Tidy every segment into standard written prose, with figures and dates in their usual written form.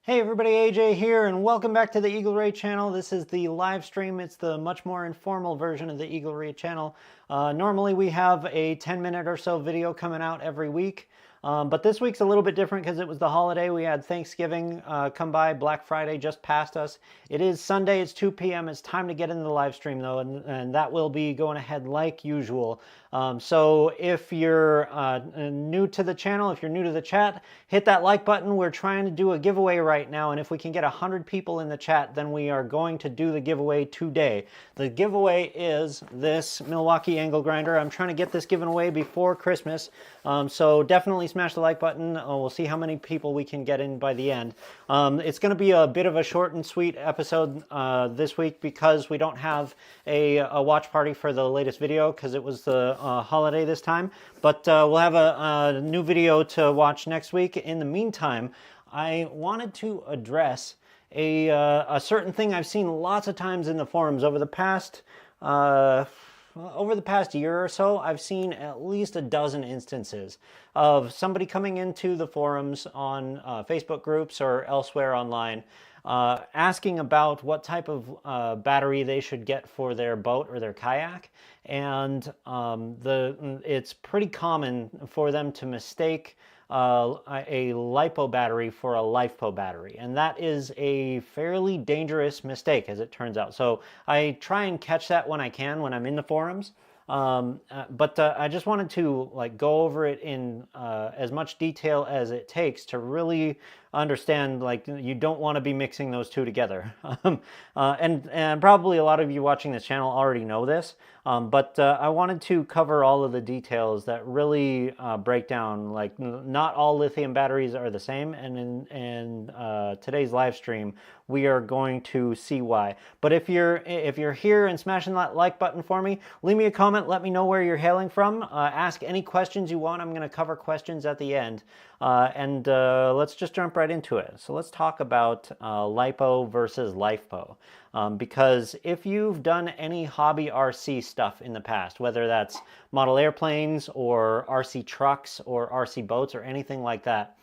Hey everybody, AJ here, and welcome back to the Eagle Ray channel. This is the live stream. It's the much more informal version of the Eagle Ray channel. Normally we have a 10-minute or so video coming out every week, but this week's a little bit different because it was the holiday. We had Thanksgiving come by, Black Friday just passed us. It is Sunday, it's 2 p.m. It's time to get into the live stream though, and that will be going ahead like usual. So if you're new to the channel, if you're new to the chat, hit that like button. We're trying to do a giveaway right now, and if we can get 100 people in the chat, then we are going to do the giveaway today. The giveaway is this Milwaukee angle grinder. I'm trying to get this given away before Christmas, so definitely smash the like button. We'll see how many people we can get in by the end. It's going to be a bit of a short and sweet episode this week because we don't have a watch party for the latest video because it was the holiday this time, but we'll have a new video to watch next week. In the meantime, I wanted to address a certain thing I've seen lots of times in the forums over the past year or so. I've seen at least a dozen instances of somebody coming into the forums on Facebook groups or elsewhere online asking about what type of battery they should get for their boat or their kayak. And it's pretty common for them to mistake a LiPo battery for a LiFePO battery, and that is a fairly dangerous mistake, as it turns out. So I try and catch that when I can, when I'm in the forums. But I just wanted to go over it in as much detail as it takes to really understand, you don't want to be mixing those two together. And probably a lot of you watching this channel already know this, but I wanted to cover all of the details that really break down, not all lithium batteries are the same, and in today's live stream we are going to see why. But if you're here and smashing that like button for me, leave me a comment, let me know where you're hailing from, ask any questions you want. I'm going to cover questions at the end, and let's just jump right into it. So let's talk about LiPo versus LiFePO, because if you've done any hobby RC stuff in the past, whether that's model airplanes or RC trucks or RC boats or anything like that,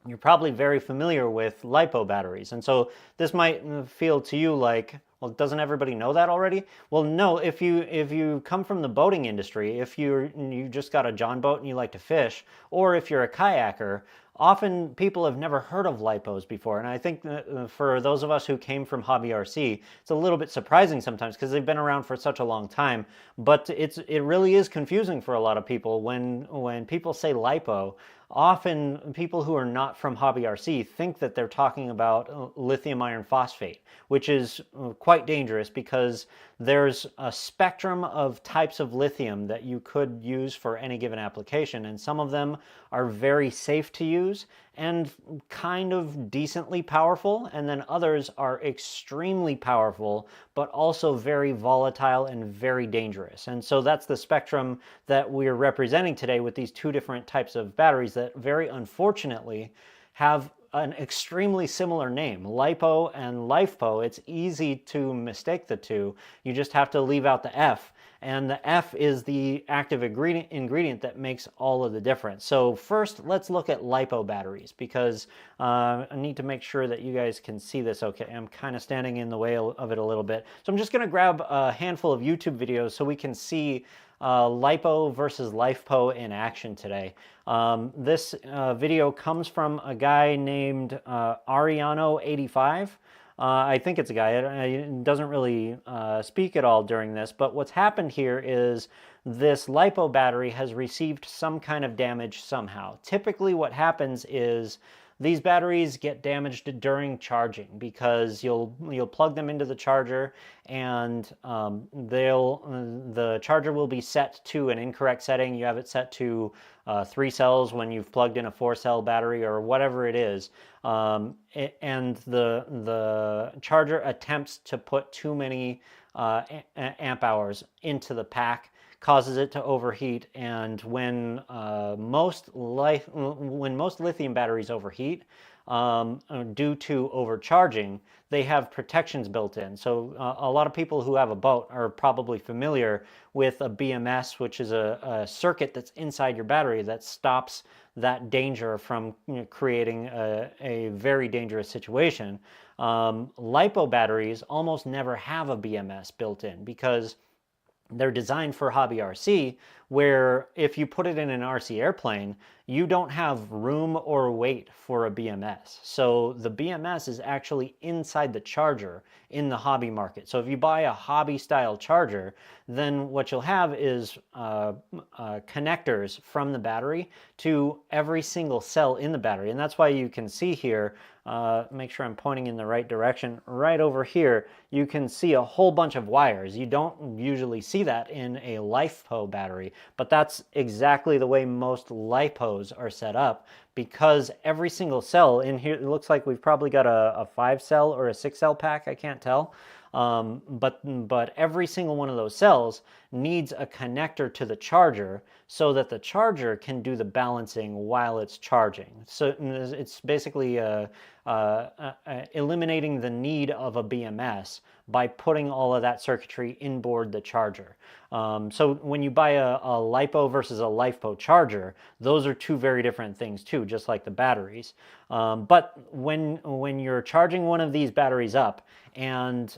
you're probably very familiar with LiPo batteries. And so this might feel to you like, well, doesn't everybody know that already? Well, no, if you come from the boating industry, if you just got a John boat and you like to fish, or if you're a kayaker, often people have never heard of LiPos before. And I think that for those of us who came from hobby RC, it's a little bit surprising sometimes because they've been around for such a long time. But it really is confusing for a lot of people when people say LiPo. Often people who are not from hobby RC think that they're talking about lithium iron phosphate, which is quite dangerous because there's a spectrum of types of lithium that you could use for any given application, and some of them are very safe to use and kind of decently powerful, and then others are extremely powerful but also very volatile and very dangerous. And so that's the spectrum that we're representing today with these two different types of batteries that very unfortunately have an extremely similar name, LiPo and LiFePO. It's easy to mistake the two. You just have to leave out the F, and the F is the active ingredient that makes all of the difference. So first, let's look at LiPo batteries, because I need to make sure that you guys can see this okay. I'm kind of standing in the way of it a little bit. So I'm just going to grab a handful of YouTube videos so we can see LiPo versus LiFePO in action today. This video comes from a guy named Ariano85. I think it's a guy. It doesn't really speak at all during this, but what's happened here is this LiPo battery has received some kind of damage somehow. Typically what happens is these batteries get damaged during charging because you'll plug them into the charger, and the charger will be set to an incorrect setting. You have it set to 3 cells when you've plugged in a 4-cell battery or whatever it is, and the charger attempts to put too many amp hours into the pack, causes it to overheat. And when most lithium batteries overheat, due to overcharging, they have protections built in. So a lot of people who have a boat are probably familiar with a BMS, which is a circuit that's inside your battery that stops that danger from creating a very dangerous situation. LiPo batteries almost never have a BMS built in because they're designed for hobby RC, where if you put it in an RC airplane, you don't have room or weight for a BMS. So the BMS is actually inside the charger in the hobby market. So if you buy a hobby style charger, then what you'll have is connectors from the battery to every single cell in the battery. And that's why you can see here, make sure I'm pointing in the right direction, right over here, you can see a whole bunch of wires. You don't usually see that in a LiFePO battery, but that's exactly the way most LiPos are set up, because every single cell in here, it looks like we've probably got a 5-cell or a 6-cell pack, I can't tell. But every single one of those cells needs a connector to the charger so that the charger can do the balancing while it's charging. So it's basically eliminating the need of a BMS by putting all of that circuitry inboard the charger. So when you buy a LiPo versus a LiFePO charger, those are two very different things too, just like the batteries. But when you're charging one of these batteries up and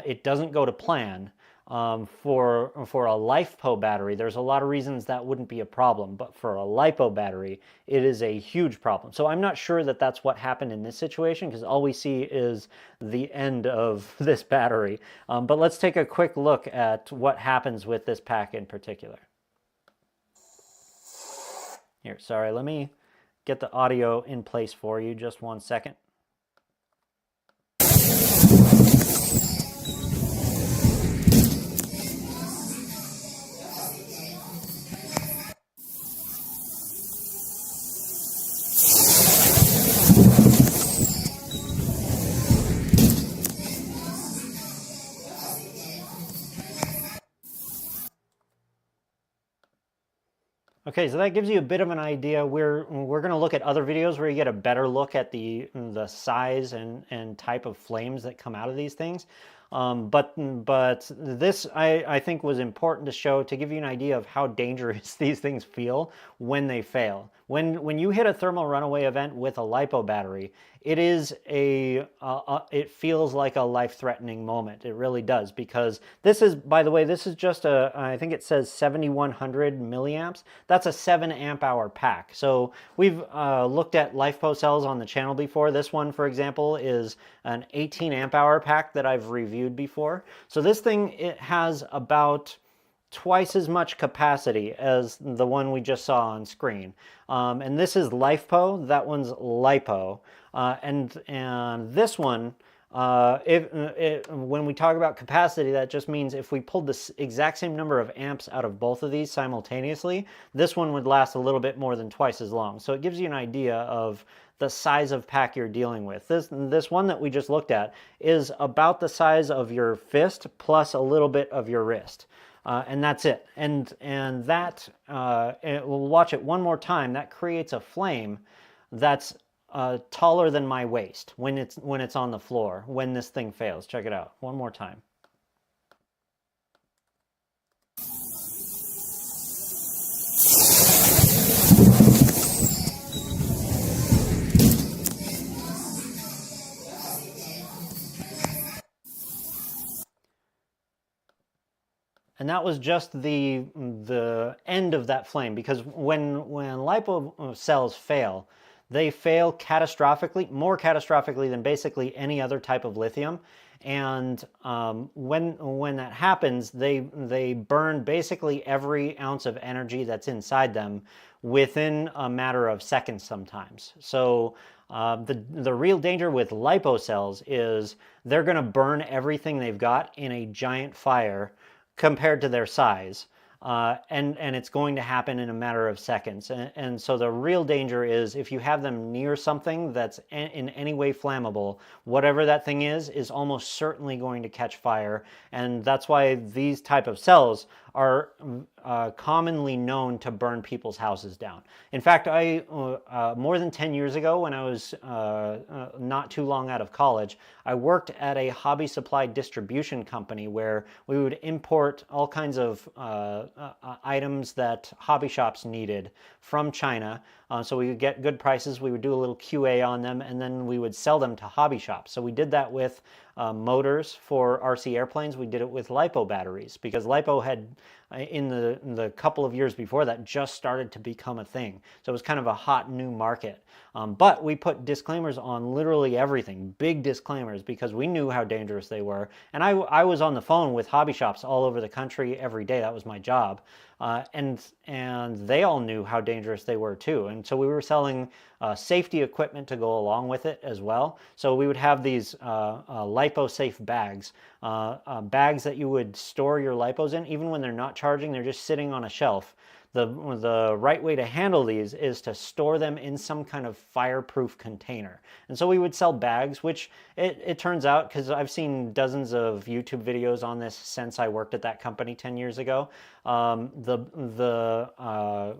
it doesn't go to plan, for a LiFePO battery, there's a lot of reasons that wouldn't be a problem, but for a LiPo battery, it is a huge problem. So I'm not sure that that's what happened in this situation, because all we see is the end of this battery. But let's take a quick look at what happens with this pack in particular. Here, sorry, let me get the audio in place for you, just one second. Okay, so that gives you a bit of an idea. We're going to look at other videos where you get a better look at the size and type of flames that come out of these things. But this I think was important to show, to give you an idea of how dangerous these things feel when they fail. When you hit a thermal runaway event with a LiPo battery, it is it feels like a life-threatening moment. It really does, because this is, by the way, this is just I think it says 7,100 milliamps. That's a 7 amp hour pack. So we've looked at LiFePO cells on the channel before. This one, for example, is an 18 amp hour pack that I've reviewed before. So this thing, it has about twice as much capacity as the one we just saw on screen. And this is LiFePO, that one's LiPo. And this one, when we talk about capacity, that just means if we pulled the exact same number of amps out of both of these simultaneously, this one would last a little bit more than twice as long. So it gives you an idea of the size of pack you're dealing with. This one that we just looked at is about the size of your fist plus a little bit of your wrist. And that's it. And that, we'll watch it one more time. That creates a flame that's taller than my waist when it's on the floor, when this thing fails. Check it out one more time. And that was just the end of that flame, because when LiPo cells fail, they fail catastrophically, more catastrophically than basically any other type of lithium. And when that happens, they burn basically every ounce of energy that's inside them within a matter of seconds sometimes. So the real danger with LiPo cells is they're going to burn everything they've got in a giant fire compared to their size. and it's going to happen in a matter of seconds. And so the real danger is if you have them near something that's in any way flammable, whatever that thing is almost certainly going to catch fire. And that's why these type of cells are commonly known to burn people's houses down. In fact, more than 10 years ago, when I was not too long out of college, I worked at a hobby supply distribution company where we would import all kinds of items that hobby shops needed from China. So we would get good prices, we would do a little QA on them, and then we would sell them to hobby shops. So we did that with motors for RC airplanes. We did it with Lipo batteries because Lipo had, in the couple of years before that, just started to become a thing. So it was kind of a hot new market. But we put disclaimers on literally everything, big disclaimers, because we knew how dangerous they were. And I was on the phone with hobby shops all over the country every day. That was my job. And they all knew how dangerous they were too. And so we were selling safety equipment to go along with it as well. So we would have these LiPo safe bags, bags that you would store your LiPos in, even when they're not charging, they're just sitting on a shelf. The right way to handle these is to store them in some kind of fireproof container. And so we would sell bags, which it turns out, because I've seen dozens of YouTube videos on this since I worked at that company 10 years ago, the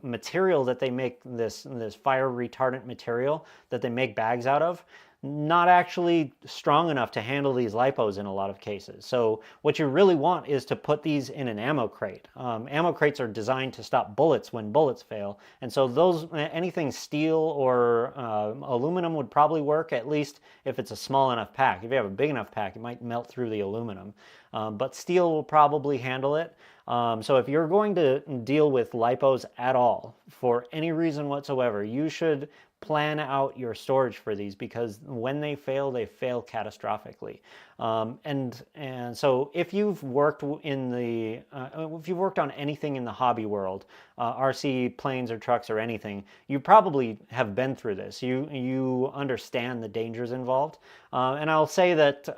material that they make, this fire retardant material that they make bags out of, not actually strong enough to handle these LiPos in a lot of cases. So what you really want is to put these in an ammo crate. Ammo crates are designed to stop bullets when bullets fail. And so anything steel or aluminum would probably work, at least if it's a small enough pack. If you have a big enough pack, it might melt through the aluminum. But steel will probably handle it. So if you're going to deal with LiPos at all, for any reason whatsoever, you should plan out your storage for these, because when they fail catastrophically. And so if you've worked if you've worked on anything in the hobby world, RC, planes or trucks or anything, you probably have been through this. You understand the dangers involved. And I'll say that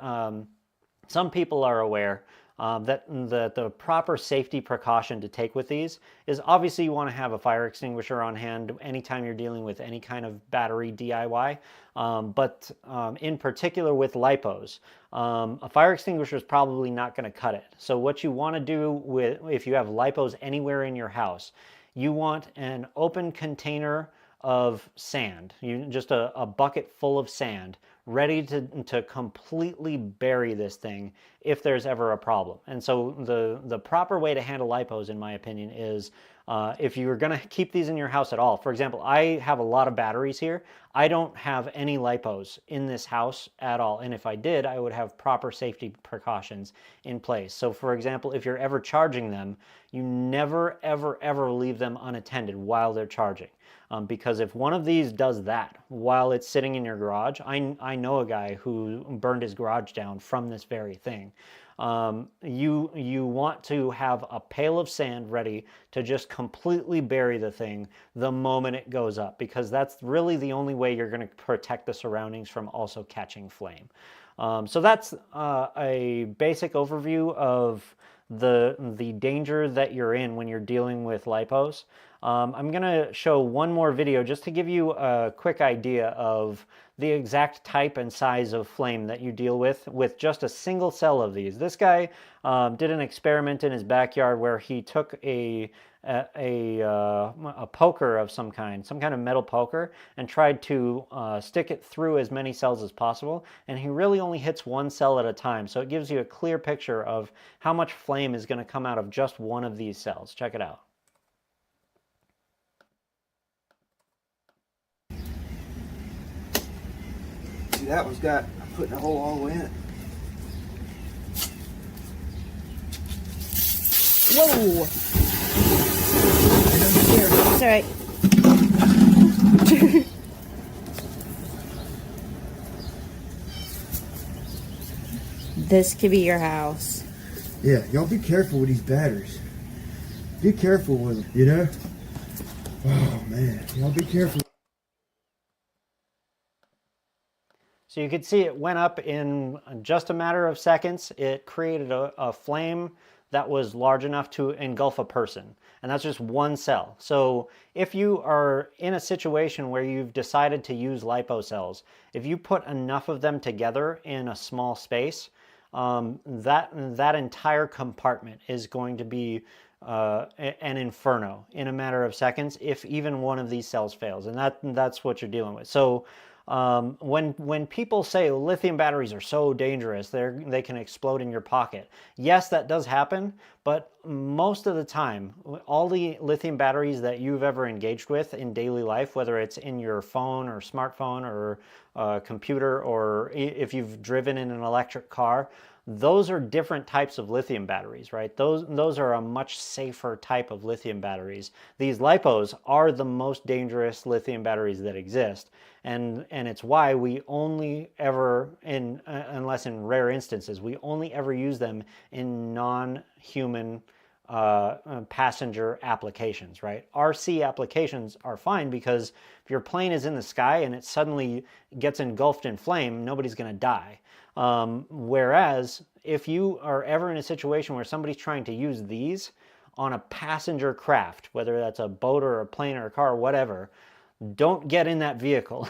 some people are aware that the proper safety precaution to take with these is, obviously you want to have a fire extinguisher on hand anytime you're dealing with any kind of battery DIY, but in particular with LiPos, a fire extinguisher is probably not going to cut it. So what you want to do if you have LiPos anywhere in your house, you want an open container of sand, just a bucket full of sand, ready to completely bury this thing if there's ever a problem. And so the proper way to handle LiPos, in my opinion, is if you're going to keep these in your house at all. For example, I have a lot of batteries here. I don't have any LiPos in this house at all. And if I did, I would have proper safety precautions in place. So for example, if you're ever charging them, you never, ever, ever leave them unattended while they're charging. Because if one of these does that while it's sitting in your garage, I know a guy who burned his garage down from this very thing. You want to have a pail of sand ready to just completely bury the thing the moment it goes up, because that's really the only way you're going to protect the surroundings from also catching flame. So that's a basic overview of the danger that you're in when you're dealing with LiPos. I'm going to show one more video just to give you a quick idea of the exact type and size of flame that you deal with just a single cell of these. This guy did an experiment in his backyard where he took a poker of some kind of metal poker, and tried to stick it through as many cells as possible, and he really only hits one cell at a time. So it gives you a clear picture of how much flame is going to come out of just one of these cells. Check it out. See, that one's got putting a hole all the way in it. Whoa! It's alright. This could be your house. Yeah, y'all be careful with these batteries. Be careful with them, you know? Oh man, y'all be careful. So you could see it went up in just a matter of seconds. It created a flame that was large enough to engulf a person. And that's just one cell. So if you are in a situation where you've decided to use lipo cells, if you put enough of them together in a small space, that entire compartment is going to be an inferno in a matter of seconds if even one of these cells fails. And that's what you're dealing with. So when people say lithium batteries are so dangerous, they can explode in your pocket. Yes, that does happen, but most of the time, all the lithium batteries that you've ever engaged with in daily life, whether it's in your phone or smartphone or computer, or if you've driven in an electric car, those are different types of lithium batteries, right? Those are a much safer type of lithium batteries. These lipos are the most dangerous lithium batteries that exist, and it's why we only ever, unless in rare instances, we only ever use them in non-human passenger applications, right? RC applications are fine because if your plane is in the sky and it suddenly gets engulfed in flame, nobody's going to die. Whereas if you are ever in a situation where somebody's trying to use these on a passenger craft, whether that's a boat or a plane or a car or whatever, don't get in that vehicle.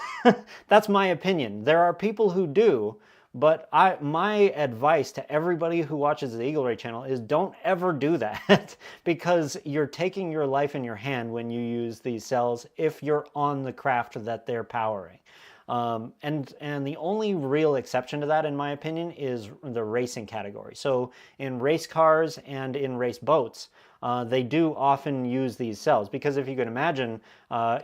That's my opinion. There are people who do, but my advice to everybody who watches the Eagle Ray channel is don't ever do that because you're taking your life in your hand when you use these cells if you're on the craft that they're powering. And the only real exception to that, in my opinion, is the racing category. So in race cars and in race boats, they do often use these cells because if you can imagine,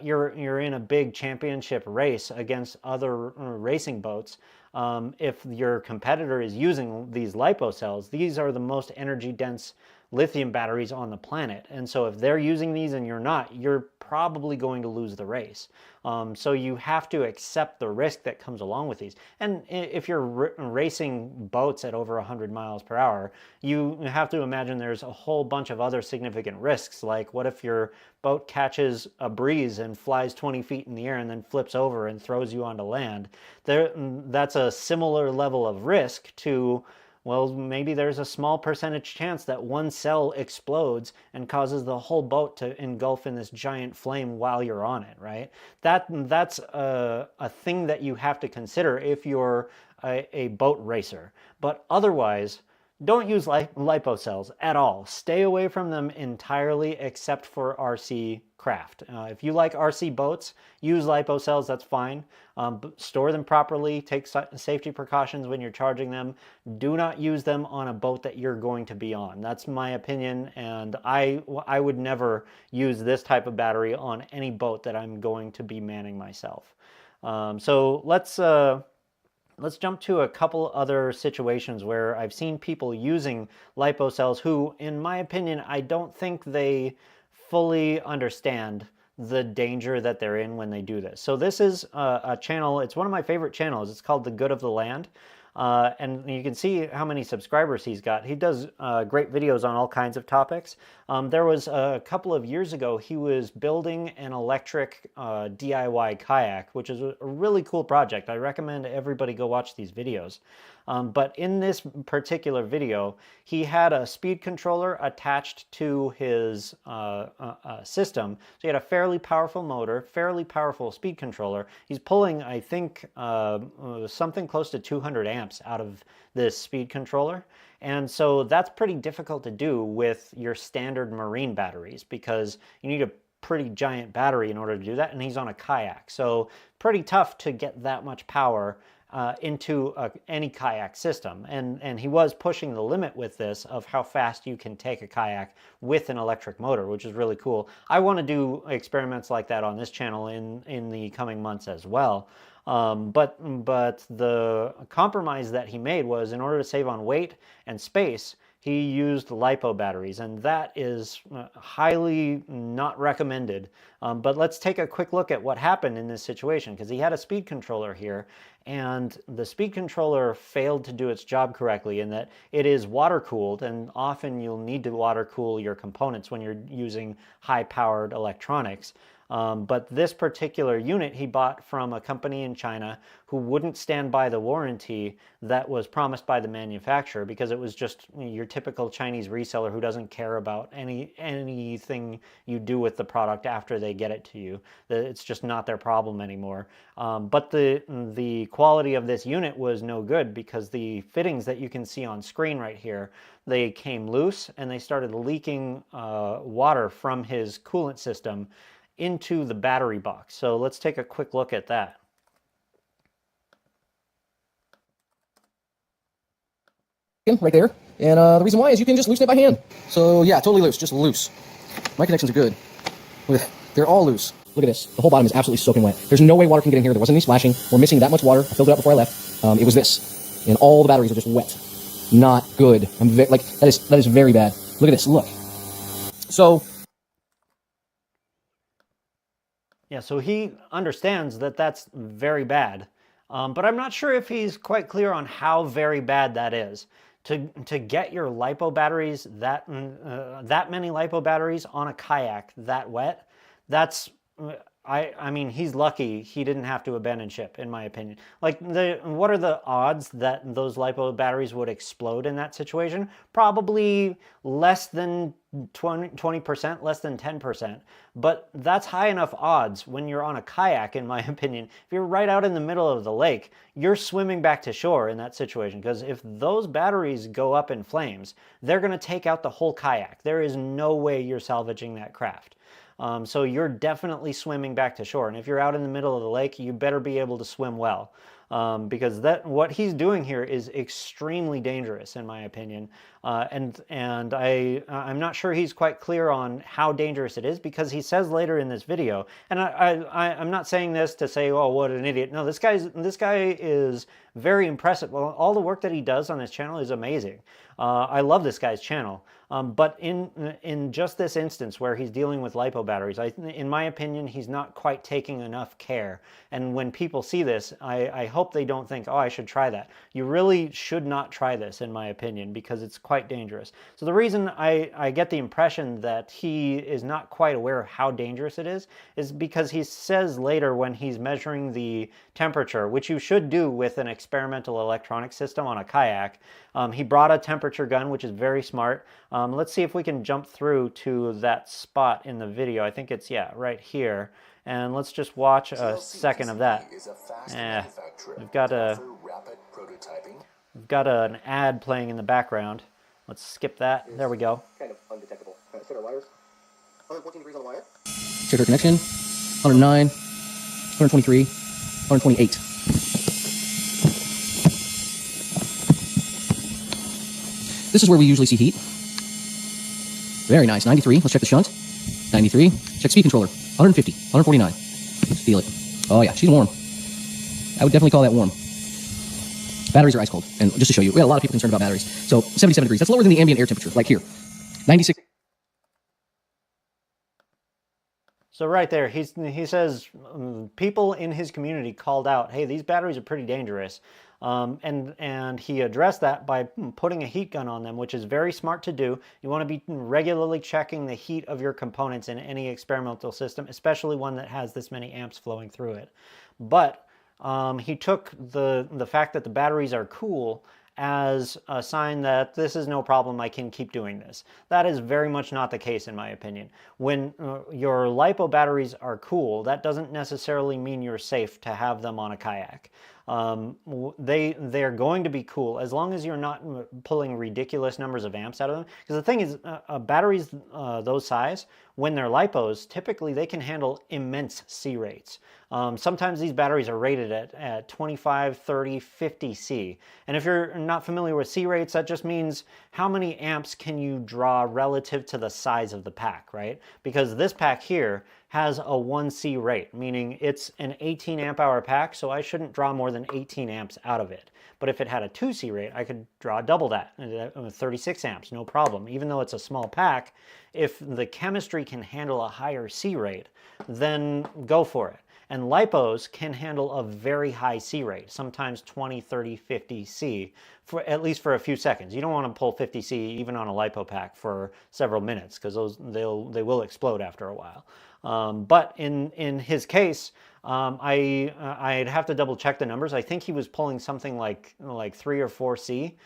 you're in a big championship race against other racing boats. If your competitor is using these lipo cells, these are the most energy dense lithium batteries on the planet. And so if they're using these and you're not, you're probably going to lose the race. So you have to accept the risk that comes along with these. And if you're racing boats at over 100 miles per hour, you have to imagine there's a whole bunch of other significant risks. Like what if your boat catches a breeze and flies 20 feet in the air and then flips over and throws you onto land? That's a similar level of risk to, well, maybe there's a small percentage chance that one cell explodes and causes the whole boat to engulf in this giant flame while you're on it, right? That's a thing that you have to consider if you're a boat racer. But otherwise, don't use lipo cells at all. Stay away from them entirely except for RC craft. If you like RC boats, use lipo cells, that's fine. Store them properly, take safety precautions when you're charging them. Do not use them on a boat that you're going to be on. That's my opinion, and I would never use this type of battery on any boat that I'm going to be manning myself. So let's jump to a couple other situations where I've seen people using lipo cells who, in my opinion, I don't think they fully understand the danger that they're in when they do this. So this is a channel, it's one of my favorite channels. It's called The Good of the Land. And you can see how many subscribers he's got. He does great videos on all kinds of topics. There was a couple of years ago, he was building an electric DIY kayak, which is a really cool project. I recommend everybody go watch these videos. But in this particular video, he had a speed controller attached to his system. So he had a fairly powerful motor, fairly powerful speed controller. He's pulling, I think, something close to 200 amps out of this speed controller. And so that's pretty difficult to do with your standard marine batteries because you need a pretty giant battery in order to do that, and he's on a kayak. So pretty tough to get that much power into any kayak system. And he was pushing the limit with this of how fast you can take a kayak with an electric motor, which is really cool. I want to do experiments like that on this channel in the coming months as well. But the compromise that he made was, in order to save on weight and space, he used LiPo batteries, and that is highly not recommended. But let's take a quick look at what happened in this situation, because he had a speed controller here, and the speed controller failed to do its job correctly in that it is water cooled, and often you'll need to water cool your components when you're using high powered electronics. But this particular unit he bought from a company in China who wouldn't stand by the warranty that was promised by the manufacturer, because it was just your typical Chinese reseller who doesn't care about anything you do with the product after they get it to you. It's just not their problem anymore. But the quality of this unit was no good, because the fittings that you can see on screen right here, they came loose and they started leaking water from his coolant system into the battery box. So let's take a quick look at that. Right there, and the reason why is you can just loosen it by hand. So yeah, totally loose, just loose. My connections are good. They're all loose. Look at this. The whole bottom is absolutely soaking wet. There's no way water can get in here. There wasn't any splashing. We're missing that much water. I filled it up before I left. It was this, and all the batteries are just wet. Not good. That is very bad. Look at this. Look. So. Yeah, so he understands that that's very bad, but I'm not sure if he's quite clear on how very bad that is. To get your LiPo batteries, that many LiPo batteries on a kayak that wet, that's, I mean, he's lucky he didn't have to abandon ship, in my opinion. Like, what are the odds that those LiPo batteries would explode in that situation? Probably less than 20%, less than 10%. But that's high enough odds when you're on a kayak, in my opinion. If you're right out in the middle of the lake, you're swimming back to shore in that situation. Because if those batteries go up in flames, they're going to take out the whole kayak. There is no way you're salvaging that craft. So you're definitely swimming back to shore. And if you're out in the middle of the lake, you better be able to swim well. Because what he's doing here is extremely dangerous, in my opinion. And I'm not sure he's quite clear on how dangerous it is, because he says later in this video, and I'm not saying this to say, oh, what an idiot. No, this guy is very impressive. Well, all the work that he does on his channel is amazing. I love this guy's channel. But in just this instance where he's dealing with LiPo batteries, in my opinion, he's not quite taking enough care. And when people see this, I hope they don't think, oh, I should try that. You really should not try this, in my opinion, because it's quite dangerous. So the reason I get the impression that he is not quite aware of how dangerous it is because he says later, when he's measuring the temperature, which you should do with an experimental electronic system on a kayak, he brought a temperature gun, which is very smart. Let's see if we can jump through to that spot in the video. I think it's, yeah, right here. And let's just watch a second of that. We've got an ad playing in the background. Let's skip that. There we go. Kind of undetectable. Set our wires. 114 degrees on the wire. Check our connection. 109, 123, 128. This is where we usually see heat. Very nice. 93. Let's check the shunt. 93. Check speed controller. 150. 149. Let's feel it. Oh yeah, she's warm. I would definitely call that warm. Batteries are ice cold. And just to show you, we had a lot of people concerned about batteries. So 77 degrees. That's lower than the ambient air temperature, like here. 96. So right there, he says people in his community called out, hey, these batteries are pretty dangerous. And he addressed that by putting a heat gun on them, which is very smart to do. You want to be regularly checking the heat of your components in any experimental system, especially one that has this many amps flowing through it. But he took the fact that the batteries are cool as a sign that this is no problem, I can keep doing this. That is very much not the case, in my opinion. When your LiPo batteries are cool, that doesn't necessarily mean you're safe to have them on a kayak. They're going to be cool as long as you're not pulling ridiculous numbers of amps out of them. Because the thing is, batteries those size, when they're LiPos, typically they can handle immense C rates. Sometimes these batteries are rated at 25, 30, 50 C. And if you're not familiar with C rates, that just means how many amps can you draw relative to the size of the pack, right? Because this pack here has a 1C rate, meaning it's an 18 amp hour pack, so I shouldn't draw more than 18 amps out of it. But if it had a 2C rate, I could draw double that, 36 amps, no problem. Even though it's a small pack, if the chemistry can handle a higher C rate, then go for it. And LiPos can handle a very high C rate, sometimes 20, 30, 50 C, for at least for a few seconds. You don't want to pull 50 C even on a LiPo pack for several minutes, because they will explode after a while. But in his case, I'd have to double check the numbers. I think he was pulling something like 3 or 4 C,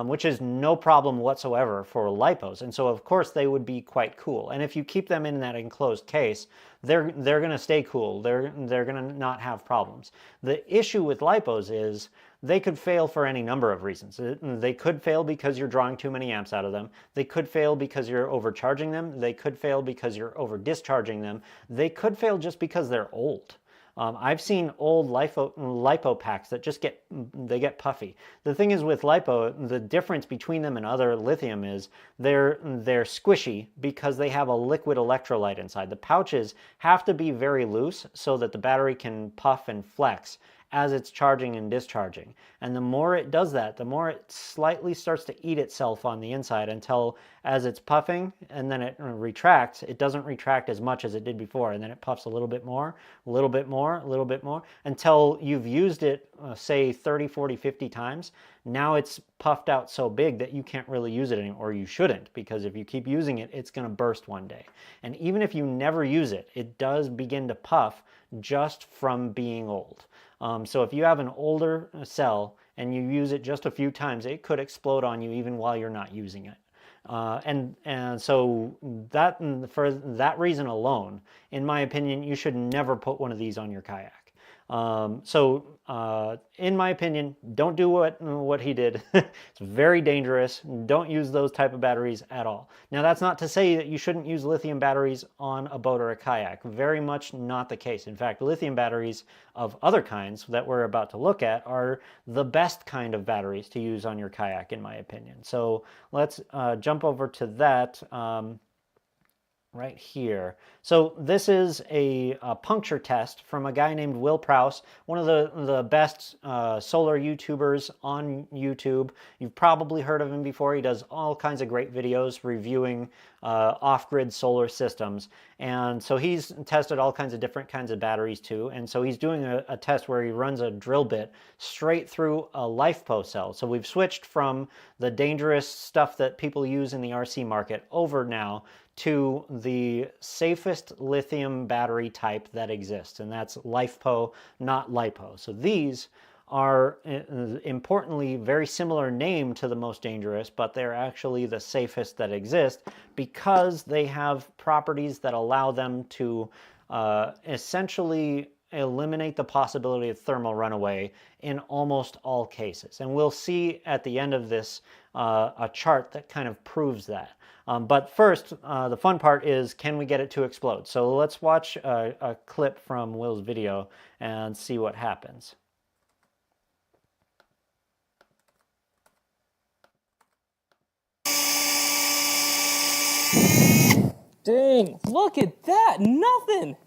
which is no problem whatsoever for LiPos. And so of course they would be quite cool. And if you keep them in that enclosed case, they're going to stay cool. They're going to not have problems. The issue with LiPos is they could fail for any number of reasons. They could fail because you're drawing too many amps out of them. They could fail because you're overcharging them. They could fail because you're over discharging them. They could fail just because they're old. I've seen old LiPo packs that just get puffy. The thing is with LiPo, the difference between them and other lithium is they're squishy because they have a liquid electrolyte inside. The pouches have to be very loose so that the battery can puff and flex as it's charging and discharging. And the more it does that, the more it slightly starts to eat itself on the inside, until as it's puffing and then it retracts, it doesn't retract as much as it did before, and then it puffs a little bit more, a little bit more, a little bit more, until you've used it, say 30, 40, 50 times. Now it's puffed out so big that you can't really use it anymore, or you shouldn't, because if you keep using it, it's going to burst one day. And even if you never use it, it does begin to puff just from being old. So if you have an older cell and you use it just a few times, it could explode on you even while you're not using it. And so that, for that reason alone, in my opinion, you should never put one of these on your kayak. In my opinion, don't do what he did. It's very dangerous. Don't use those type of batteries at all. Now, that's not to say that you shouldn't use lithium batteries on a boat or a kayak. Very much not the case. In fact, lithium batteries of other kinds that we're about to look at are the best kind of batteries to use on your kayak, in my opinion. So let's jump over to that. Right here. So this is a puncture test from a guy named Will Prowse, one of the best solar YouTubers on YouTube. You've probably heard of him before. He does all kinds of great videos reviewing off-grid solar systems. And so he's tested all kinds of different kinds of batteries too. And so he's doing a test where he runs a drill bit straight through a LiFePO cell. So we've switched from the dangerous stuff that people use in the RC market over now to the safest lithium battery type that exists, and that's LiFePO, not LiPo. So these are, importantly, very similar name to the most dangerous, but they're actually the safest that exist because they have properties that allow them to essentially eliminate the possibility of thermal runaway in almost all cases. And we'll see at the end of this a chart that kind of proves that. But first, the fun part is, can we get it to explode? So let's watch a clip from Will's video and see what happens. Dang, look at that, nothing!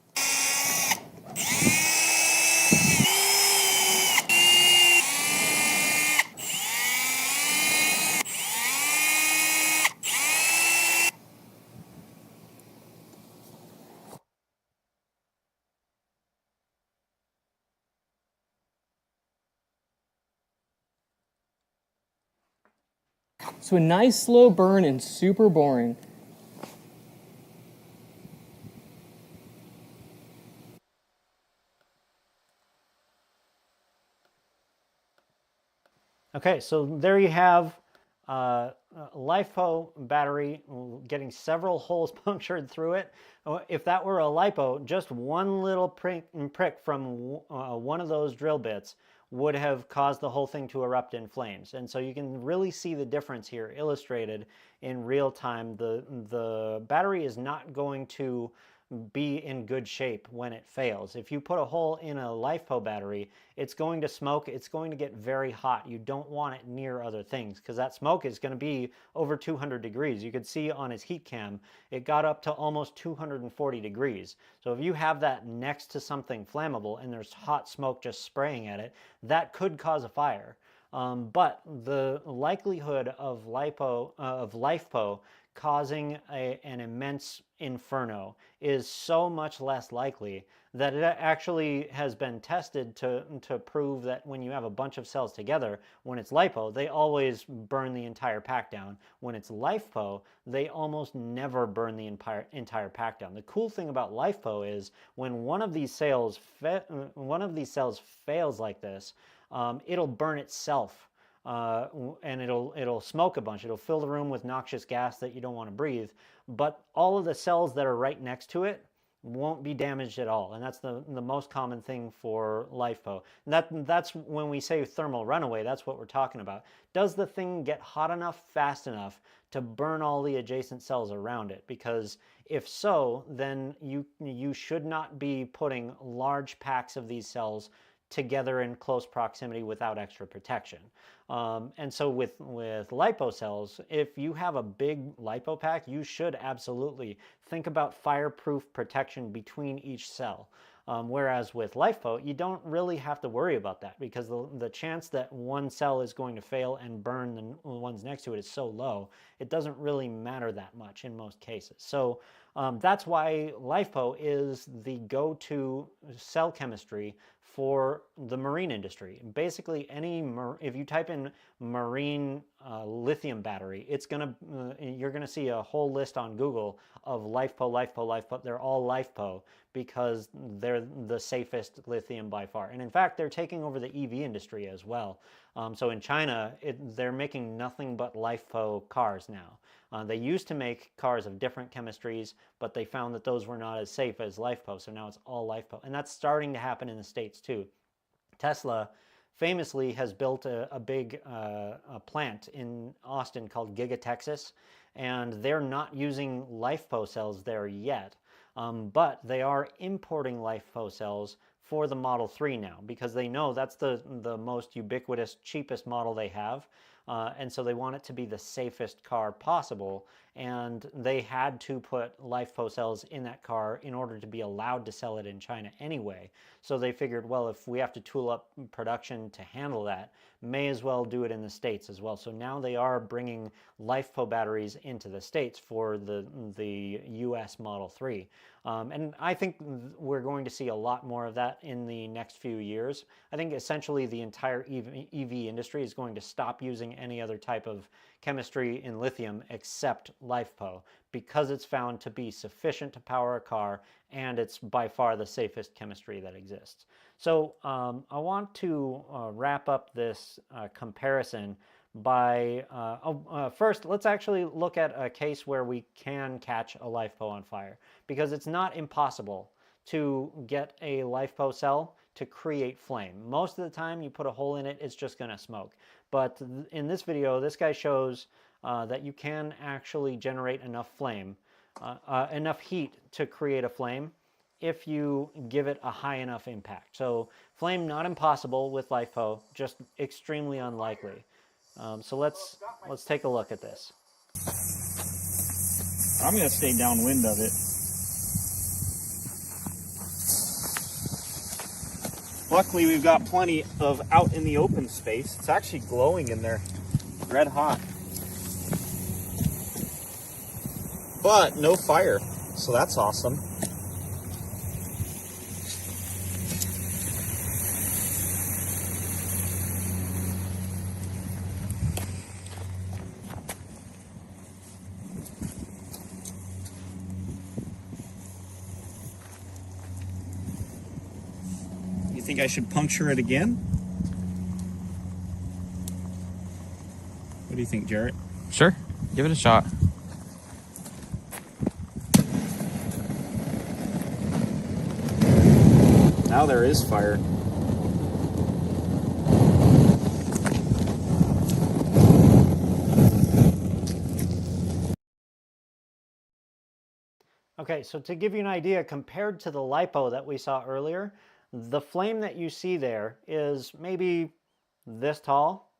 So a nice slow burn and super boring. Okay, so there you have LiFePO battery getting several holes punctured through it. If that were a LiPo, just one little prick from one of those drill bits would have caused the whole thing to erupt in flames. And so you can really see the difference here illustrated in real time. The battery is not going to be in good shape when it fails. If you put a hole in a LiFePO battery, it's going to smoke, it's going to get very hot. You don't want it near other things because that smoke is going to be over 200 degrees. You could see on his heat cam, it got up to almost 240 degrees. So if you have that next to something flammable and there's hot smoke just spraying at it, that could cause a fire. But the likelihood of LiFePO causing an immense inferno is so much less likely that it actually has been tested to prove that when you have a bunch of cells together, when it's LiPo, they always burn the entire pack down. When it's LiFePO, they almost never burn the entire pack down. The cool thing about LiFePO is when one of these cells fails like this, it'll burn itself. And it'll smoke a bunch. It'll fill the room with noxious gas that you don't want to breathe. But all of the cells that are right next to it won't be damaged at all. And that's the most common thing for LiFePO. And that's when we say thermal runaway, that's what we're talking about. Does the thing get hot enough, fast enough to burn all the adjacent cells around it? Because if so, then you should not be putting large packs of these cells together in close proximity without extra protection. And so with LiPo cells, if you have a big LiPo pack, you should absolutely think about fireproof protection between each cell. Whereas with LiFePO, you don't really have to worry about that because the chance that one cell is going to fail and burn the ones next to it is so low, it doesn't really matter that much in most cases. So that's why LiFePO is the go-to cell chemistry for the marine industry. Basically, if you type in marine lithium battery, you're gonna see a whole list on Google of LiFePO. They're all LiFePO because they're the safest lithium by far. And in fact, they're taking over the EV industry as well. So in China, they're making nothing but LiFePO cars now. They used to make cars of different chemistries, but they found that those were not as safe as LiFePO, so now it's all LiFePO. And that's starting to happen in the States too. Tesla famously has built a big plant in Austin called Giga Texas, and they're not using LiFePO cells there yet, but they are importing LiFePO cells for the Model 3 now because they know that's the most ubiquitous, cheapest model they have. And so they want it to be the safest car possible, and they had to put LiFePO cells in that car in order to be allowed to sell it in China anyway. So they figured, well, if we have to tool up production to handle that, may as well do it in the States as well. So now they are bringing LiFePO batteries into the States for the US Model 3. And I think we're going to see a lot more of that in the next few years. I think essentially the entire EV industry is going to stop using any other type of chemistry in lithium except LiFePO because it's found to be sufficient to power a car and it's by far the safest chemistry that exists. So I want to wrap up this comparison by first, let's actually look at a case where we can catch a LiFePO on fire, because it's not impossible to get a LiFePO cell to create flame. Most of the time you put a hole in it, it's just going to smoke. But in this video, this guy shows that you can actually generate enough flame, enough heat to create a flame if you give it a high enough impact. So flame, not impossible with LiFePO, just extremely unlikely. So let's take a look at this. I'm going to stay downwind of it. Luckily, we've got plenty of out in the open space. It's actually glowing in there, red hot. But no fire, so that's awesome. You think I should puncture it again? What do you think, Jarrett? Sure, give it a shot. Now there is fire. Okay, so to give you an idea, compared to the LiPo that we saw earlier, the flame that you see there is maybe this tall,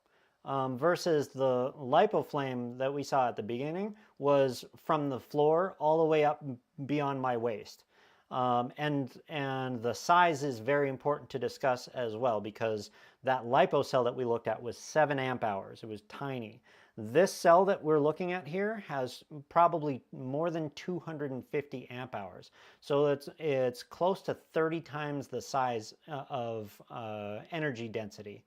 versus the LiPo flame that we saw at the beginning was from the floor all the way up beyond my waist. And the size is very important to discuss as well, because that LiPo cell that we looked at was 7 amp hours. It was tiny. This cell that we're looking at here has probably more than 250 amp hours. So it's close to 30 times the size of energy density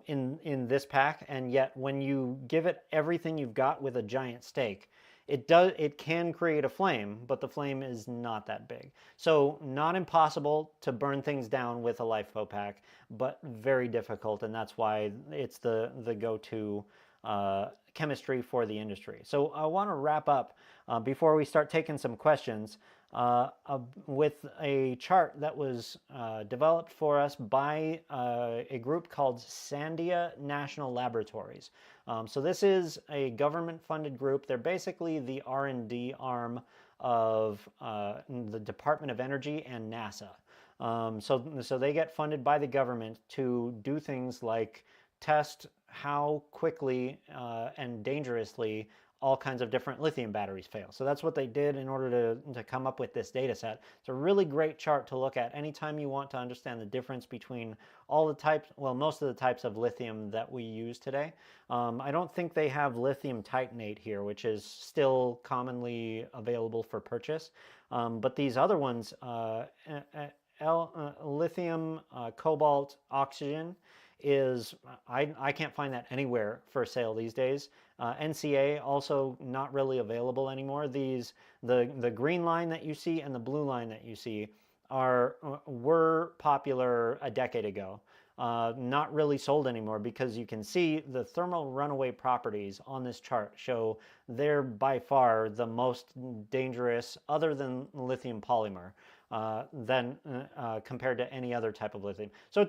in this pack. And yet when you give it everything you've got with a giant stake, it can create a flame, but the flame is not that big. So not impossible to burn things down with a LiFePO pack, but very difficult, and that's why it's the go-to chemistry for the industry. So I want to wrap up before we start taking some questions with a chart that was developed for us by a group called Sandia National Laboratories. So this is a government-funded group. They're basically the R&D arm of the Department of Energy and NASA. So they get funded by the government to do things like test how quickly and dangerously all kinds of different lithium batteries fail. So that's what they did in order to come up with this data set. It's a really great chart to look at anytime you want to understand the difference between all the types, well, most of the types of lithium that we use today. I don't think they have lithium titanate here, which is still commonly available for purchase. But these other ones, lithium, cobalt, oxygen, is I can't find that anywhere for sale these days. NCA also not really available anymore. The green line that you see and the blue line that you see were popular a decade ago. Not really sold anymore because you can see the thermal runaway properties on this chart show they're by far the most dangerous, other than lithium polymer, compared to any other type of lithium. So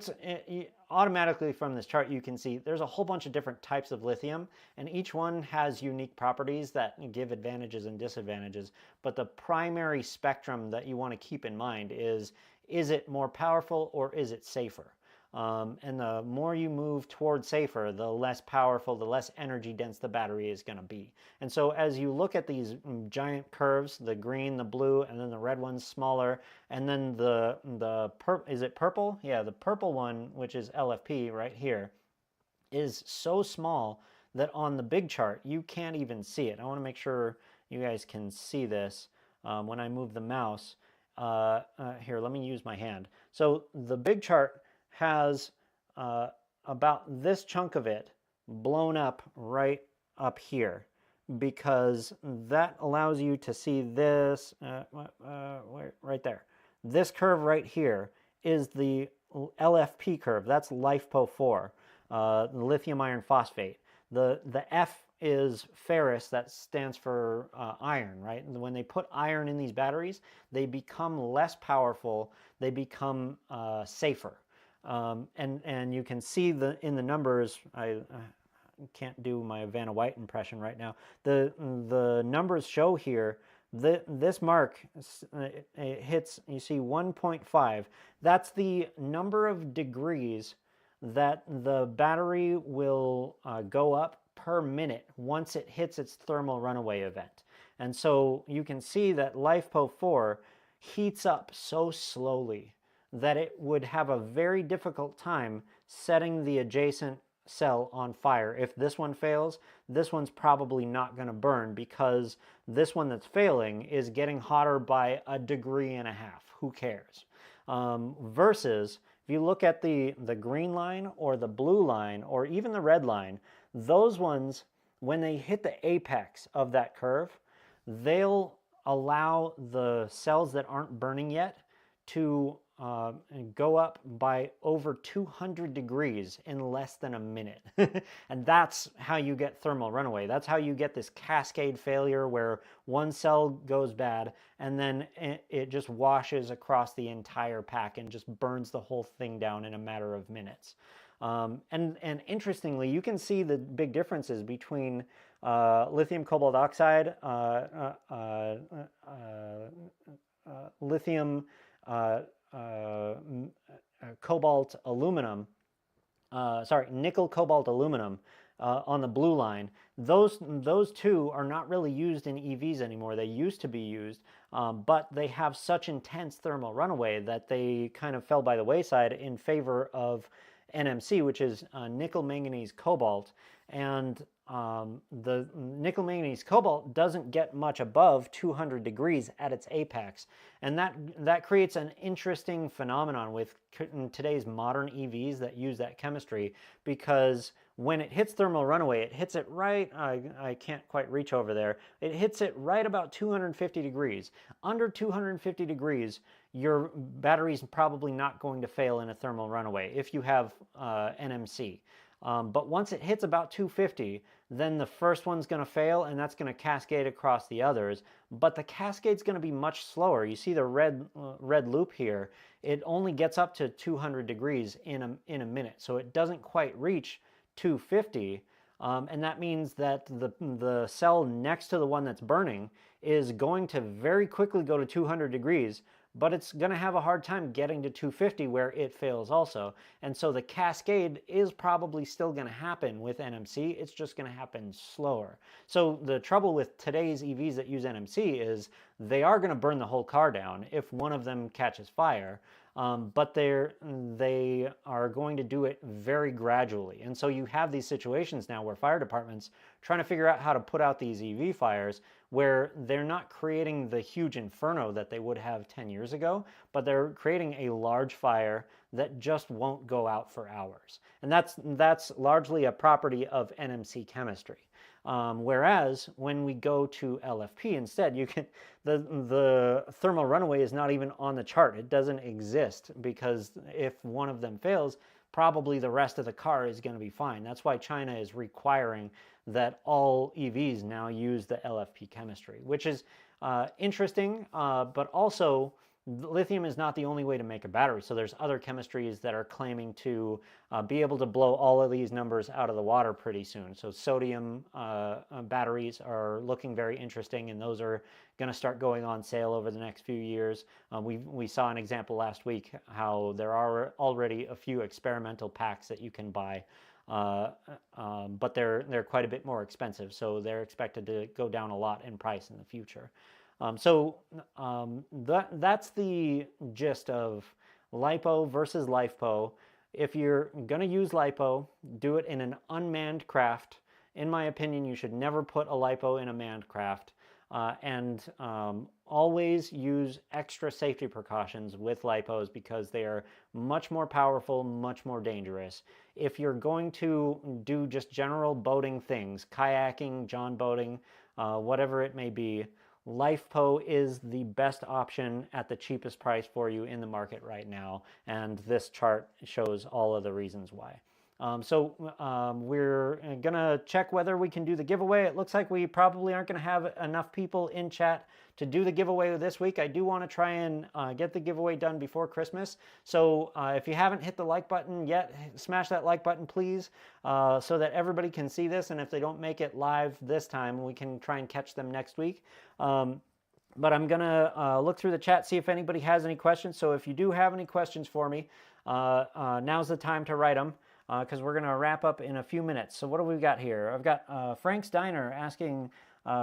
automatically from this chart you can see there's a whole bunch of different types of lithium, and each one has unique properties that give advantages and disadvantages. But the primary spectrum that you want to keep in mind is it more powerful or is it safer? And the more you move toward safer, the less powerful, the less energy dense the battery is going to be. And so as you look at these giant curves, the green, the blue, and then the red one's smaller, and then is it purple? Yeah, the purple one, which is LFP right here, is so small that on the big chart, you can't even see it. I want to make sure you guys can see this when I move the mouse. Here, let me use my hand. So the big chart has about this chunk of it blown up right up here, because that allows you to see this right there. This curve right here is the LFP curve. That's LiFePO4, lithium iron phosphate. The F is ferrous, that stands for iron, right? And when they put iron in these batteries, they become less powerful, they become safer. And you can see in the numbers, I can't do my Vanna White impression right now. The numbers show here, this mark, it hits, you see 1.5. That's the number of degrees that the battery will go up per minute once it hits its thermal runaway event. And so you can see that LiFePO4 heats up so slowly that it would have a very difficult time setting the adjacent cell on fire. If this one fails, this one's probably not going to burn, because this one that's failing is getting hotter by 1.5 degrees. Who cares? Versus if you look at the green line or the blue line or even the red line, those ones, when they hit the apex of that curve, they'll allow the cells that aren't burning yet to go up by over 200 degrees in less than a minute. And that's how you get thermal runaway. That's how you get this cascade failure where one cell goes bad and then it just washes across the entire pack and just burns the whole thing down in a matter of minutes. And interestingly, you can see the big differences between lithium cobalt oxide, lithium cobalt aluminum, nickel cobalt aluminum on the blue line. Those two are not really used in EVs anymore. They used to be used, but they have such intense thermal runaway that they kind of fell by the wayside in favor of NMC, which is nickel manganese cobalt. And the nickel manganese cobalt doesn't get much above 200 degrees at its apex, and that creates an interesting phenomenon with today's modern EVs that use that chemistry, because when it hits thermal runaway, it hits it right, I can't quite reach over there, it hits it right about 250 degrees. Under 250 degrees, your battery's probably not going to fail in a thermal runaway if you have NMC. But once it hits about 250, then the first one's going to fail, and that's going to cascade across the others. But the cascade's going to be much slower. You see the red loop here. It only gets up to 200 degrees in a minute, so it doesn't quite reach 250. And that means that the cell next to the one that's burning is going to very quickly go to 200 degrees, but it's going to have a hard time getting to 250 where it fails also. And so the cascade is probably still going to happen with NMC. It's just going to happen slower. So the trouble with today's EVs that use NMC is they are going to burn the whole car down if one of them catches fire. But they are going to do it very gradually. And so you have these situations now where fire departments trying to figure out how to put out these EV fires where they're not creating the huge inferno that they would have 10 years ago, but they're creating a large fire that just won't go out for hours. And that's largely a property of NMC chemistry. Whereas when we go to LFP instead, you can the thermal runaway is not even on the chart. It doesn't exist, because if one of them fails, probably the rest of the car is going to be fine. That's why China is requiring that all EVs now use the LFP chemistry, which is interesting, but also lithium is not the only way to make a battery. So there's other chemistries that are claiming to be able to blow all of these numbers out of the water pretty soon. So sodium batteries are looking very interesting, and those are going to start going on sale over the next few years. We saw an example last week how there are already a few experimental packs that you can buy, but they're quite a bit more expensive. So they're expected to go down a lot in price in the future. That's the gist of LiPo versus LiFePO. If you're going to use LiPo, do it in an unmanned craft. In my opinion, you should never put a LiPo in a manned craft. And always use extra safety precautions with LiPos, because they are much more powerful, much more dangerous. If you're going to do just general boating things, kayaking, john boating, whatever it may be, LiFePO is the best option at the cheapest price for you in the market right now, and this chart shows all of the reasons why. We're going to check whether we can do the giveaway. It looks like we probably aren't going to have enough people in chat to do the giveaway this week. I do want to try and get the giveaway done before Christmas. So if you haven't hit the like button yet, smash that like button, please, so that everybody can see this. And if they don't make it live this time, we can try and catch them next week. But I'm going to look through the chat, see if anybody has any questions. So if you do have any questions for me, now's the time to write them, because we're going to wrap up in a few minutes. So what do we got here? I've got Frank's Diner asking,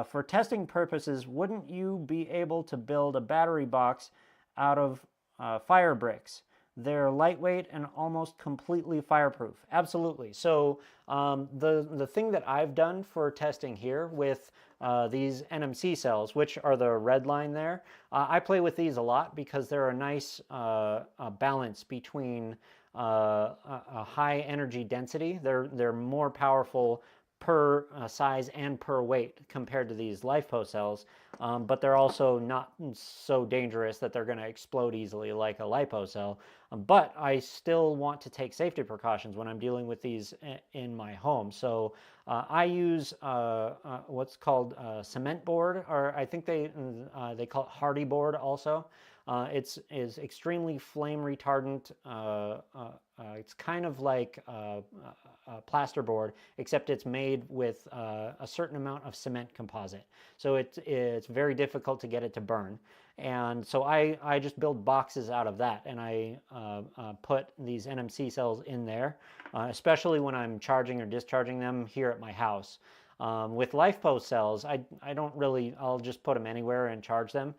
for testing purposes, wouldn't you be able to build a battery box out of fire bricks? They're lightweight and almost completely fireproof. Absolutely. So the thing that I've done for testing here with these NMC cells, which are the red line there, I play with these a lot because they're a nice balance between a high energy density. They're more powerful per size and per weight compared to these LiFePO cells, but they're also not so dangerous that they're going to explode easily like a LiPo cell. But I still want to take safety precautions when I'm dealing with these in my home. So I use what's called cement board, or I think they call it hardy board also. It's extremely flame retardant. It's kind of like plasterboard, except it's made with a certain amount of cement composite. So it's very difficult to get it to burn. And so I just build boxes out of that, and I put these NMC cells in there, especially when I'm charging or discharging them here at my house. With LiFePO cells, I don't really, I'll just put them anywhere and charge them.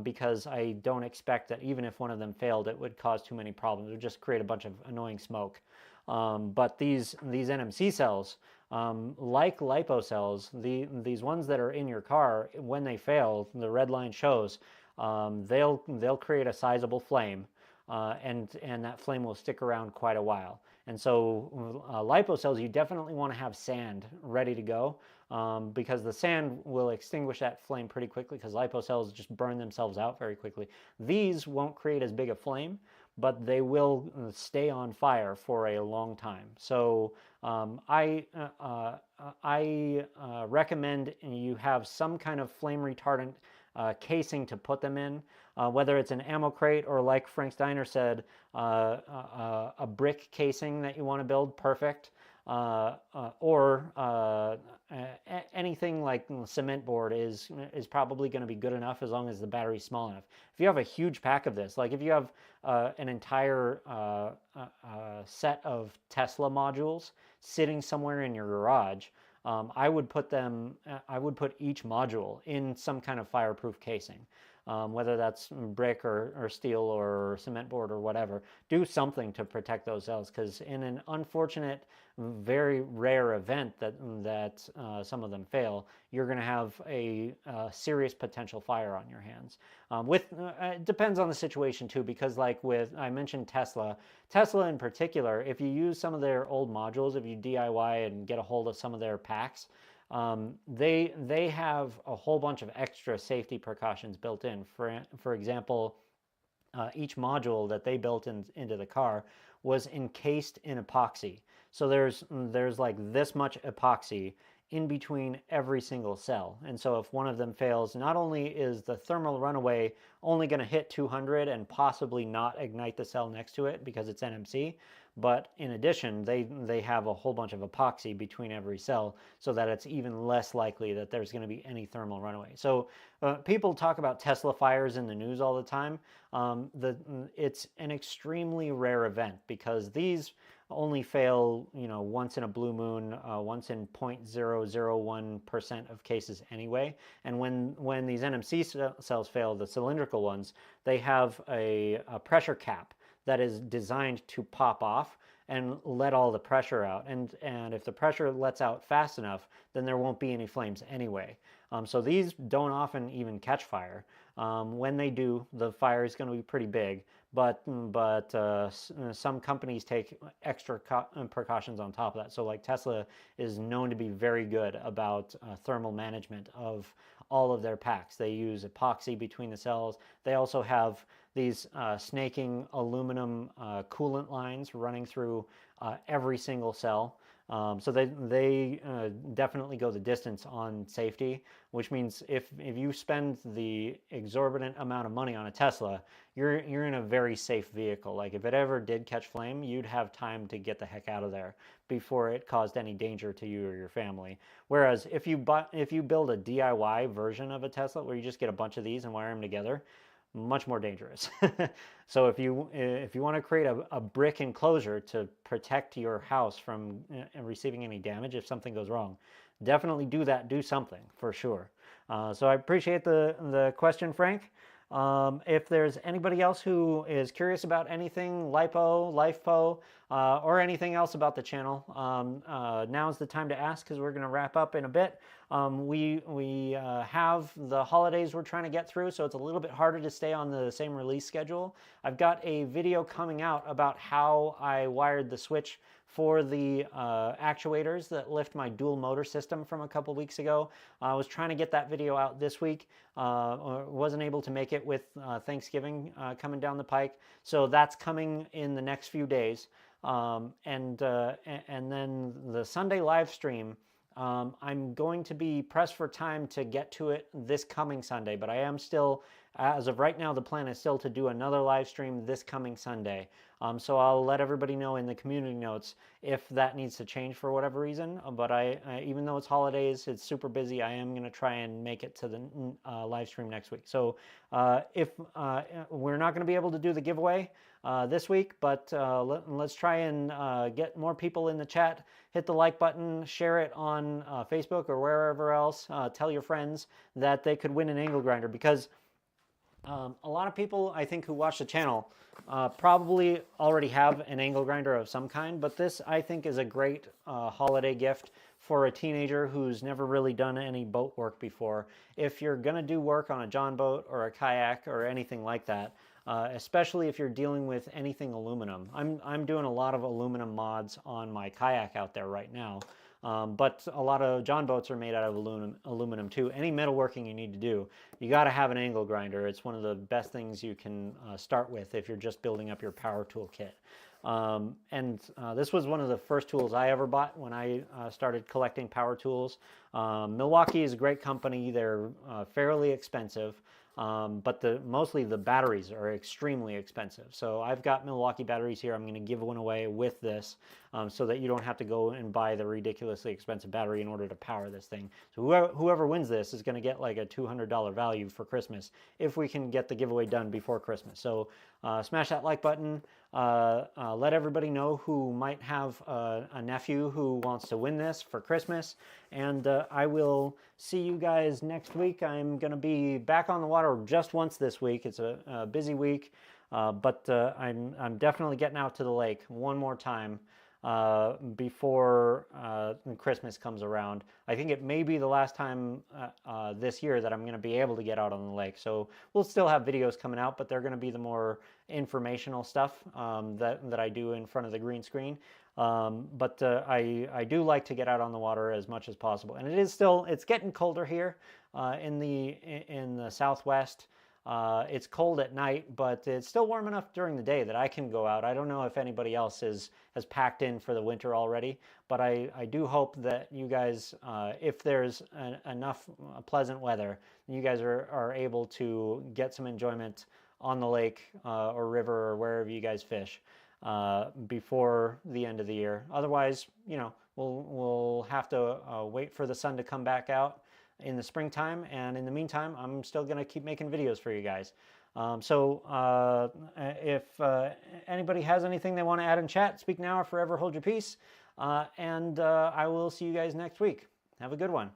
because I don't expect that even if one of them failed, it would cause too many problems. It would just create a bunch of annoying smoke. But these NMC cells, like LiPo cells, these ones that are in your car, when they fail, the red line shows, they'll create a sizable flame, and that flame will stick around quite a while. And so LiPo cells, you definitely want to have sand ready to go, because the sand will extinguish that flame pretty quickly, because LiPo cells just burn themselves out very quickly. These won't create as big a flame, but they will stay on fire for a long time. So I recommend you have some kind of flame retardant casing to put them in, whether it's an ammo crate or, like Frank Steiner said, a brick casing that you want to build, perfect. Or anything like cement board is probably going to be good enough, as long as the battery's small enough. If you have a huge pack of this, like if you have an entire set of Tesla modules sitting somewhere in your garage, I would put each module in some kind of fireproof casing. Whether that's brick or steel or cement board or whatever, do something to protect those cells, because in an unfortunate, very rare event that some of them fail, you're going to have a serious potential fire on your hands. It depends on the situation too, because like I mentioned Tesla in particular, if you use some of their old modules, if you DIY and get a hold of some of their packs, they have a whole bunch of extra safety precautions built in. For example, each module that they built into the car was encased in epoxy. So there's like this much epoxy in between every single cell. And so if one of them fails, not only is the thermal runaway only going to hit 200 and possibly not ignite the cell next to it because it's NMC, but in addition, they have a whole bunch of epoxy between every cell, so that it's even less likely that there's going to be any thermal runaway. So people talk about Tesla fires in the news all the time. It's an extremely rare event, because these only fail, once in a blue moon, once in 0.001% of cases anyway. And when these NMC cells fail, the cylindrical ones, they have a pressure cap that is designed to pop off and let all the pressure out. And if the pressure lets out fast enough, then there won't be any flames anyway. So these don't often even catch fire. When they do, the fire is going to be pretty big, but some companies take extra precautions on top of that. So like Tesla is known to be very good about thermal management of all of their packs. They use epoxy between the cells. They also have these snaking aluminum coolant lines running through every single cell. So they definitely go the distance on safety, which means if you spend the exorbitant amount of money on a Tesla, you're in a very safe vehicle. Like if it ever did catch flame, you'd have time to get the heck out of there before it caused any danger to you or your family. Whereas if you build a DIY version of a Tesla where you just get a bunch of these and wire them together, much more dangerous. So if you want to create a brick enclosure to protect your house from receiving any damage if something goes wrong, definitely do that. Do something for sure. So I appreciate the question, Frank. If there's anybody else who is curious about anything LiFePO, or anything else about the channel, now's the time to ask, because we're going to wrap up in a bit. We have the holidays we're trying to get through, so it's a little bit harder to stay on the same release schedule. I've got a video coming out about how I wired the switch for the actuators that lift my dual motor system from a couple weeks ago. I was trying to get that video out this week. Wasn't able to make it with Thanksgiving coming down the pike. So that's coming in the next few days. And then the Sunday live stream, I'm going to be pressed for time to get to it this coming Sunday, but I am still, as of right now, the plan is still to do another live stream this coming Sunday. So I'll let everybody know in the community notes if that needs to change for whatever reason. But even though it's holidays, it's super busy, I am going to try and make it to the live stream next week. So if we're not going to be able to do the giveaway this week, but let's try and get more people in the chat. Hit the like button, share it on Facebook or wherever else. Tell your friends that they could win an angle grinder, because A lot of people, I think, who watch the channel probably already have an angle grinder of some kind, but this, I think, is a great holiday gift for a teenager who's never really done any boat work before. If you're going to do work on a John boat or a kayak or anything like that, especially if you're dealing with anything aluminum. I'm doing a lot of aluminum mods on my kayak out there right now. But a lot of John boats are made out of aluminum too. Any metalworking you need to do, you got to have an angle grinder. It's one of the best things you can start with if you're just building up your power tool kit. This was one of the first tools I ever bought when I started collecting power tools. Milwaukee is a great company. They're fairly expensive. But mostly the batteries are extremely expensive. So I've got Milwaukee batteries here. I'm going to give one away with this so that you don't have to go and buy the ridiculously expensive battery in order to power this thing. So whoever wins this is going to get like a $200 value for Christmas if we can get the giveaway done before Christmas. So smash that like button. Let everybody know who might have a nephew who wants to win this for Christmas. And I will see you guys next week. I'm going to be back on the water just once this week. It's a busy week, but I'm definitely getting out to the lake one more time before Christmas comes around. I think it may be the last time this year that I'm going to be able to get out on the lake. So we'll still have videos coming out, but they're going to be the more informational stuff that I do in front of the green screen. But I do like to get out on the water as much as possible. And it's getting colder here in the Southwest. It's cold at night, but it's still warm enough during the day that I can go out. I don't know if anybody else has packed in for the winter already, but I do hope that you guys, if there's enough pleasant weather, you guys are able to get some enjoyment on the lake or river or wherever you guys fish before the end of the year. Otherwise, we'll have to wait for the sun to come back out in the springtime, and in the meantime, I'm still going to keep making videos for you guys. If anybody has anything they want to add in chat, speak now or forever hold your peace. I will see you guys next week. Have a good one.